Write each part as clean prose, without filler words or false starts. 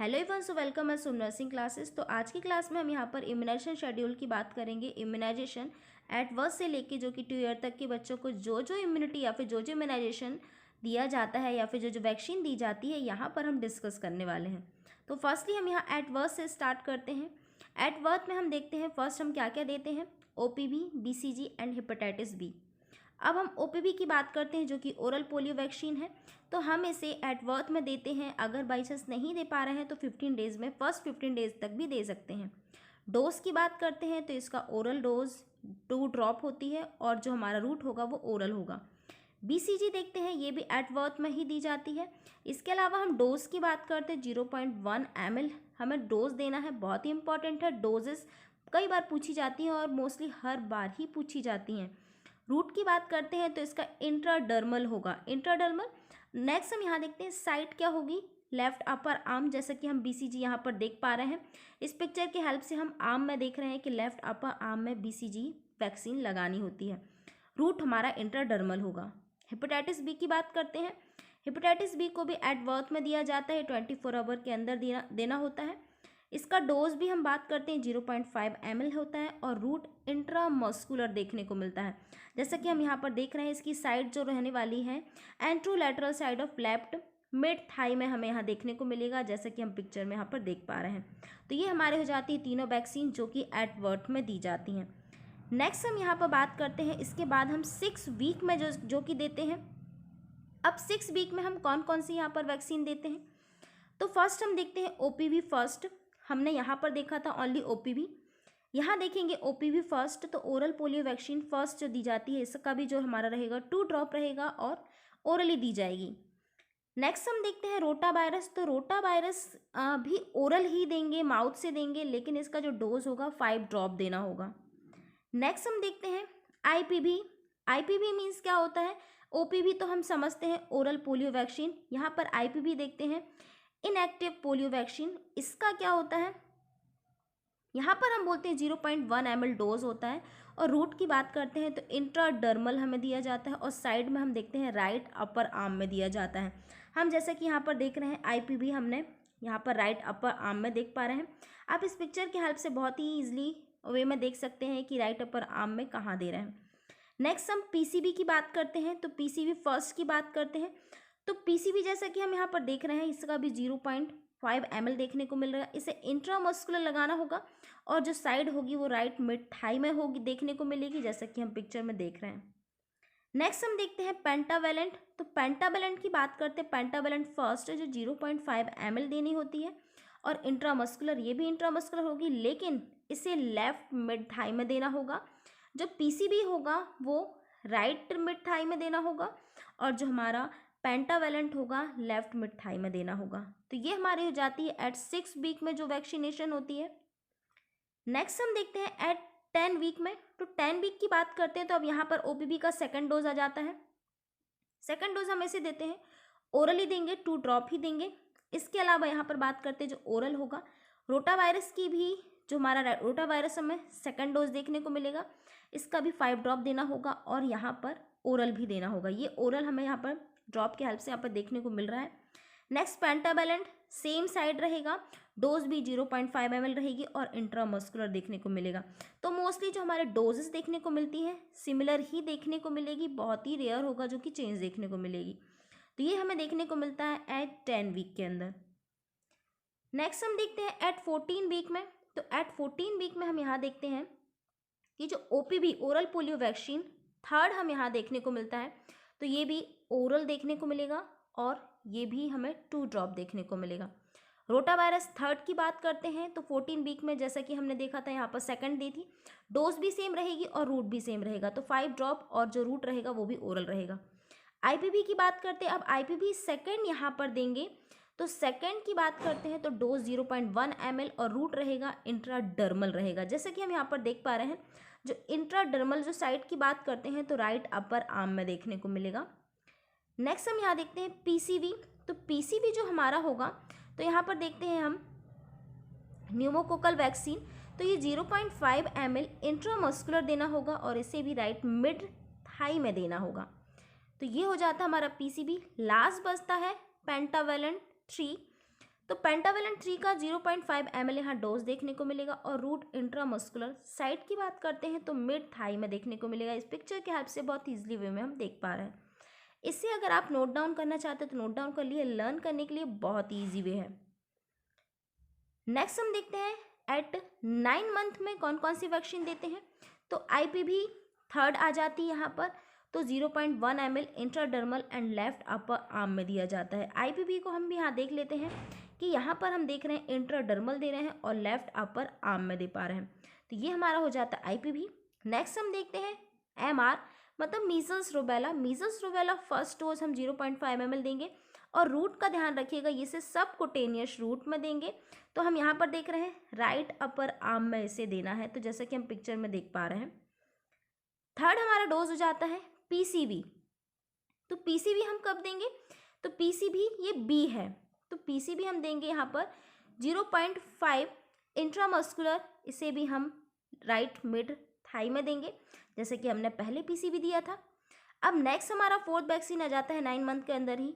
Hello everyone, so welcome eight सुम nursing classes. तो आज की क्लास में हम यहाँ पर इम्यूनाइजेशन शेड्यूल की बात करेंगे। इम्यूनाइजेशन एट बर्थ से लेके जो कि 2 ईयर तक के बच्चों को जो जो इम्यूनिटी या फिर जो इम्यूनाइजेशन दिया जाता है या फिर जो वैक्सीन दी जाती है, यहाँ पर हम डिस्कस करने वाले हैं। तो फर्स्टली हम यहाँ एट बर्थ से स्टार्ट करते हैं। एट बर्थ में हम देखते हैं फर्स्ट हम क्या क्या देते हैं, OPV, BCG and hepatitis B. अब हम OPV की बात करते हैं जो कि ओरल पोलियो वैक्सीन है। तो हम इसे एट बर्थ में देते हैं। अगर बाई चांस नहीं दे पा रहे हैं तो 15 डेज़ में, फर्स्ट 15 डेज़ तक भी दे सकते हैं। डोज की बात करते हैं तो इसका ओरल डोज 2 ड्रॉप होती है और जो हमारा रूट होगा वो ओरल होगा। BCG देखते हैं, ये भी एट बर्थ में ही दी जाती है। इसके अलावा हम डोज की बात करते हैं, 0.1 ml हमें डोज देना है। बहुत ही इंपॉर्टेंट है। डोजेस कई बार पूछी जाती हैं और मोस्टली हर बार ही पूछी जाती हैं। रूट की बात करते हैं तो इसका इंट्राडर्मल होगा, इंट्राडर्मल। नेक्स्ट हम यहाँ देखते हैं साइट क्या होगी, लेफ्ट अपर आर्म, जैसा कि हम BCG यहाँ पर देख पा रहे हैं। इस पिक्चर की हेल्प से हम आर्म में देख रहे हैं कि लेफ्ट अपर आर्म में BCG वैक्सीन लगानी होती है। रूट हमारा इंट्राडर्मल होगा। हेपेटाइटिस बी की बात करते हैं। हेपेटाइटिस बी को भी एट बर्थ में दिया जाता है, 24 आवर के अंदर देना होता है। इसका डोज भी हम बात करते हैं 0.5 ml होता है और रूट इंट्रामस्कुलर देखने को मिलता है। जैसा कि हम यहाँ पर देख रहे हैं, इसकी साइड जो रहने वाली है anterolateral side of left mid thigh में हमें यहाँ देखने को मिलेगा, जैसा कि हम पिक्चर में यहाँ पर देख पा रहे हैं। तो ये हमारे हो जाती है तीनों वैक्सीन जो कि एट बर्थ में दी जाती हैं। नेक्स्ट हम यहाँ पर बात करते हैं, इसके बाद हम 6 वीक में जो कि देते हैं। अब 6 वीक में हम कौन कौन सी यहाँ पर वैक्सीन देते हैं, तो फर्स्ट हम देखते हैं OPV फर्स्ट। हमने यहाँ पर देखा था ओनली OPV, यहाँ देखेंगे OPV फर्स्ट। तो ओरल पोलियो वैक्सीन फर्स्ट जो दी जाती है, इसका भी जो हमारा रहेगा 2 ड्रॉप रहेगा और ओरली दी जाएगी। नेक्स्ट हम देखते हैं रोटा वायरस। तो रोटा वायरस भी ओरल ही देंगे, माउथ से देंगे, लेकिन इसका जो डोज होगा 5 ड्रॉप देना होगा। नेक्स्ट हम देखते हैं IPV। IPV मीन्स क्या होता है, OPV तो हम समझते हैं ओरल पोलियो वैक्सीन, यहाँ पर IPV देखते हैं इनएक्टिव पोलियो वैक्सीन। इसका क्या होता है, यहाँ पर हम बोलते हैं 0.1 ml डोज होता है और रूट की बात करते हैं तो इंट्राडर्मल हमें दिया जाता है और साइड में हम देखते हैं राइट अपर आर्म में दिया जाता है। हम जैसे कि यहाँ पर देख रहे हैं IPV हमने यहाँ पर राइट अपर आर्म में देख पा रहे हैं। आप इस पिक्चर की हेल्प से बहुत ही ईजिली वे में देख सकते हैं कि राइट अपर आर्म में कहाँ दे रहे हैं। नेक्स्ट हम PCV की बात करते हैं। तो PCV फर्स्ट की बात करते हैं। तो PCV जैसा कि हम यहाँ पर देख रहे हैं, इसका भी 0.5 ml देखने को मिल रहा है। इसे इंट्रामस्कुलर लगाना होगा और जो साइड होगी वो राइट मिड थाई में होगी, देखने को मिलेगी, जैसा कि हम पिक्चर में देख रहे हैं। नेक्स्ट हम देखते हैं पेंटावेलेंट। तो पेंटावेलेंट की बात करते हैं। पेंटावेलेंट फर्स्ट जो 0.5 ml देनी होती है और इंट्रामस्कुलर, ये भी इंट्रामस्कुलर होगी, लेकिन इसे लेफ्ट मिड थाई में देना होगा। जो PCV होगा वो राइट मिड थाई में देना होगा और जो हमारा पेंटावेलेंट होगा लेफ्ट मिड थाई में देना होगा। तो ये हमारी हो जाती है एट 6 वीक में जो वैक्सीनेशन होती है। नेक्स्ट हम देखते हैं एट 10 वीक में। तो 10 वीक की बात करते हैं तो अब यहाँ पर OPV का सेकंड डोज आ जाता है। सेकंड डोज हम ऐसे देते हैं, ओरली देंगे, 2 ड्रॉप ही देंगे। इसके अलावा यहाँ पर बात करते हैं जो ओरल होगा, रोटा वायरस की भी जो हमारा रोटा वायरस हमें सेकंड डोज देखने को मिलेगा, इसका भी 5 ड्रॉप देना होगा और यहाँ पर ओरल भी देना होगा। ये ओरल हमें यहाँ पर ड्रॉप के हेल्प से यहाँ पर देखने को मिल रहा है। नेक्स्ट पेंटावेलेंट सेम साइड रहेगा, डोज भी 0.5 ml रहेगी और इंट्रामस्कुलर देखने को मिलेगा। तो मोस्टली जो हमारे डोजेस देखने को मिलती हैं सिमिलर ही देखने को मिलेगी, बहुत ही रेयर होगा जो कि चेंज देखने को मिलेगी। तो ये हमें देखने को मिलता है एट 10 वीक के अंदर। नेक्स्ट हम देखते हैं एट 14 वीक में। तो एट 14 वीक में हम यहाँ देखते हैं कि जो OPV oral polio vaccine third हम यहाँ देखने को मिलता है। तो ये भी ओरल देखने को मिलेगा और ये भी हमें 2 ड्रॉप देखने को मिलेगा। रोटा वायरस थर्ड की बात करते हैं तो 14 वीक में जैसा कि हमने देखा था यहाँ पर सेकंड दी थी, डोज भी सेम रहेगी और रूट भी सेम रहेगा, तो 5 ड्रॉप और जो रूट रहेगा वो भी ओरल रहेगा। IPV की बात करते हैं। अब IPV सेकंड यहाँ पर देंगे। तो सेकंड की बात करते हैं तो डोज 0.1 ml और रूट रहेगा इंट्राडर्मल रहेगा, जैसे कि हम यहाँ पर देख पा रहे हैं। जो इंट्राडर्मल जो साइड की बात करते हैं तो राइट अपर आर्म में देखने को मिलेगा। नेक्स्ट हम यहाँ देखते हैं PCV। तो PCV जो हमारा होगा तो यहाँ पर देखते हैं हम न्यूमोकोकल वैक्सीन। तो ये 0.5 ml इंट्रामस्कुलर देना होगा और इसे भी राइट मिड थाई में देना होगा। तो ये हो जाता है हमारा PCV। लास्ट बचता है पेंटावेलेंट 3। तो पेंटावेलेंट 3 का 0.5 ml यहाँ डोज देखने को मिलेगा। और रूट इंट्रामस्कुलर साइट की बात करते हैं तो मिड थाई में देखने को मिलेगा। इस पिक्चर के हेल्प से बहुत ईजिली वे में हम देख पा रहे हैं। इससे अगर आप नोट डाउन करना चाहते हैं तो नोट डाउन कर लिए, लर्न करने के लिए बहुत ईजी वे है। नेक्स्ट हम देखते हैं एट 9 मंथ में कौन कौन सी वैक्सीन देते हैं। तो IPV थर्ड आ जाती है यहाँ पर। तो 0.1 ml intradermal and left upper arm में दिया जाता है। IPV को हम भी यहाँ देख लेते हैं कि यहाँ पर हम देख रहे हैं इंट्राडर्मल दे रहे हैं और लेफ्ट अपर आर्म में दे पा रहे हैं। तो ये हमारा हो जाता है IPV। नेक्स्ट हम देखते हैं MR मतलब measles rubella. Measles rubella first dose हम 0.5 ml देंगे और रूट का ध्यान रखिएगा, ये से सबकुटेनियस रूट में देंगे। तो हम यहाँ पर देख रहे हैं राइट अपर आर्म में इसे देना है, तो जैसा कि हम पिक्चर में देख पा रहे हैं। थर्ड हमारा डोज हो जाता है PCV। तो PCV हम कब देंगे, तो PCV ये B है, तो PCV हम देंगे यहाँ पर 0.5 इंट्रामस्कुलर, इसे भी हम राइट मिड थाई में देंगे जैसे कि हमने पहले PCV दिया था। अब नेक्स्ट हमारा फोर्थ वैक्सीन आ जाता है 9 मंथ के अंदर ही,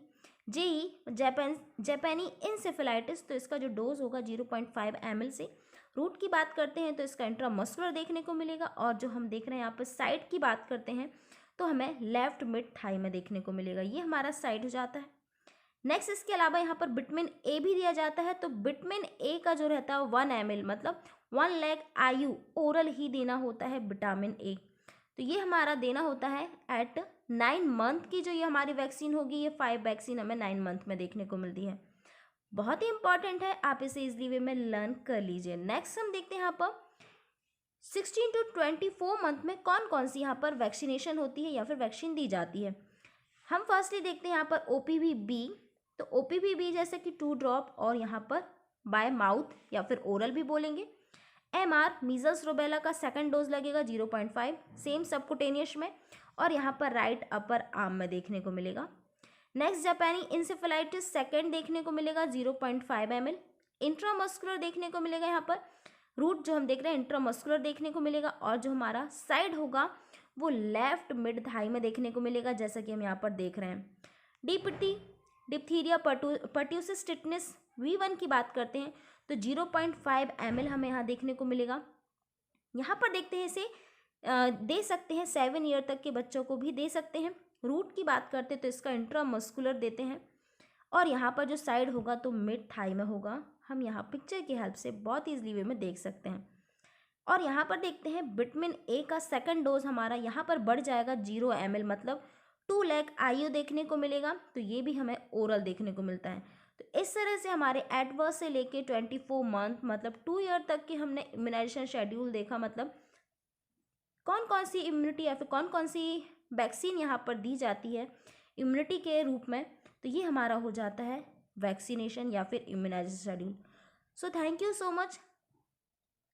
जापानी इंसेफेलाइटिस। तो इसका जो डोज होगा 0.5 ml से। रूट की बात करते हैं तो इसका इंट्रामस्कुलर देखने को मिलेगा और जो हम देख रहे हैं यहाँ पर साइड की बात करते हैं तो हमें लेफ्ट मिड थाई में देखने को मिलेगा। ये हमारा साइड हो जाता है। नेक्स्ट इसके अलावा यहाँ पर विटामिन ए भी दिया जाता है। तो विटामिन ए का जो रहता है 1 ml मतलब 1 लाख IU ओरल ही देना होता है विटामिन ए। तो ये हमारा देना होता है एट 9 मंथ की जो ये हमारी वैक्सीन होगी। ये 5 वैक्सीन हमें 9 मंथ में देखने को मिलती है। बहुत ही इंपॉर्टेंट है, आप इसे इजली वे में लर्न कर लीजिए। नेक्स्ट हम देखते हैं यहाँ पर 16 to 24 मंथ में कौन कौन सी यहाँ पर वैक्सीनेशन होती है या फिर वैक्सीन दी जाती है। हम फर्स्टली देखते हैं यहाँ पर OPV-B। तो OPV-B जैसे कि 2 ड्रॉप और यहाँ पर बाय माउथ या फिर ओरल भी बोलेंगे। MR मीजल्स रूबेला का सेकंड डोज लगेगा 0.5 सेम सबकुटेनियस में और यहाँ पर राइट अपर आर्म में देखने को मिलेगा। नेक्स्ट जापानी इंसेफेलाइटिस सेकंड देखने को मिलेगा 0.5 ml इंट्रामस्कुलर देखने को मिलेगा। यहाँ पर रूट जो हम देख रहे हैं इंट्रामस्कुलर देखने को मिलेगा और जो हमारा साइड होगा वो लेफ्ट मिड थाई में देखने को मिलेगा जैसा कि हम यहाँ पर देख रहे हैं। DPT diphtheria pertussis tetanus V1 की बात करते हैं तो 0.5 ml हमें यहाँ देखने को मिलेगा। यहाँ पर देखते हैं इसे दे सकते हैं 7 ईयर तक के बच्चों को भी दे सकते हैं। रूट की बात करते हैं तो इसका इंट्रामस्कुलर देते हैं और यहाँ पर जो साइड होगा तो मिड थाई में होगा। हम यहाँ पिक्चर की हेल्प से बहुत ईजिली वे में देख सकते हैं। और यहाँ पर देखते हैं विटामिन ए का सेकंड डोज हमारा यहाँ पर बढ़ जाएगा 0 ml मतलब 2 लाख IU देखने को मिलेगा। तो ये भी हमें ओरल देखने को मिलता है। तो इस तरह से हमारे एडवर्स से लेके 24 मंथ मतलब 2 ईयर तक की हमने इम्यूनाइजेशन शेड्यूल देखा, मतलब कौन कौन सी इम्यूनिटी या फिर कौन कौन सी वैक्सीन यहाँ पर दी जाती है इम्यूनिटी के रूप में। तो ये हमारा हो जाता है वैक्सीनेशन या फिर immunization schedule. So thank you so much.